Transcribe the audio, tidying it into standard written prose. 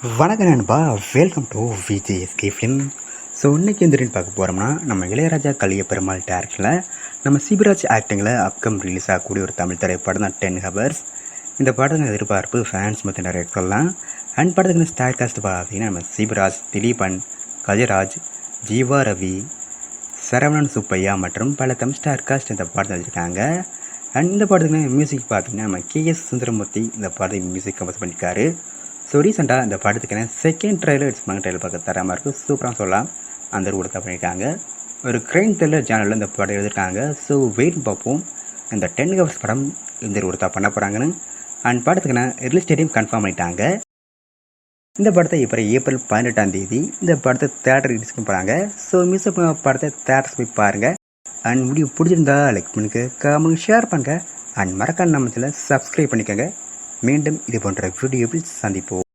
வணக்கம் நண்பா, welcome to VJSK film. So இன்றைக்கி எந்திரின்னு பார்க்க போகிறோம்னா, நம்ம இளையராஜா கலிய பெருமாள் டேரக்டரில் நம்ம சிபிராஜ் ஆக்டிங்கில் அப்கம் ரிலீஸ் ஆகக்கூடிய ஒரு தமிழ் திரைப்படம் தான் 10 ஹவர்ஸ். இந்த படத்துக்கு எதிர்பார்ப்பு ஃபேன்ஸ் மற்ற நிறைய சொல்லலாம். அண்ட் படத்துக்கு ஸ்டார் காஸ்ட் பார்த்தீங்கன்னா நம்ம சிபிராஜ், திலீபன், கஜராஜ், ஜீவா ரவி, சரவணன் சுப்பையா மற்றும் பல தமிழ் ஸ்டார் காஸ்ட் இந்த படத்தை வச்சுருக்காங்க. அண்ட் இந்த படத்துக்கு மியூசிக் பார்த்தீங்கன்னா நம்ம கேஎஸ் சுந்தரமூர்த்தி இந்த படத்தை மியூசிக் கம்போஸ் பண்ணியிருக்காரு. ஸோ ரீசெண்டாக இந்த படத்துக்கான செகண்ட் ட்ரைலர் எடுத்துப்பாங்க. ட்ரைலர் பார்க்க தரமாக இருக்குது, சூப்பராக சொல்லலாம். அந்த கூட தான் பண்ணியிருக்காங்க. ஒரு கிரைம் த்ரில்லர் ஜேனலில் இந்த படம் எழுதியிருக்காங்க. ஸோ வெயிட் பார்ப்போம் இந்த 10 ஹவர்ஸ் படம் இந்த ஒரு தான் பண்ண போகிறாங்கன்னு. அண்ட் படத்துக்கான ரிலீஸ் டேட்டையும் கன்ஃபார்ம் பண்ணிட்டாங்க. இந்த படத்தை இப்போ ஏப்ரல் 18ஆம் தேதி இந்த படத்தை தேட்டர் ரிலீஸ் போகிறாங்க. ஸோ மிஸ் பண்ண படத்தை தேட்டர்ஸ் போய் பாருங்கள். அண்ட் வீடியோ பிடிச்சிருந்தா லைக் பண்ணுங்க, கமெண்ட் ஷேர் பண்ணுங்கள். அண்ட் மறக்காம நம்ம சப்ஸ்கிரைப் பண்ணிக்கோங்க. மீண்டும் இது போன்ற வீடியோவில் சந்திப்போம்.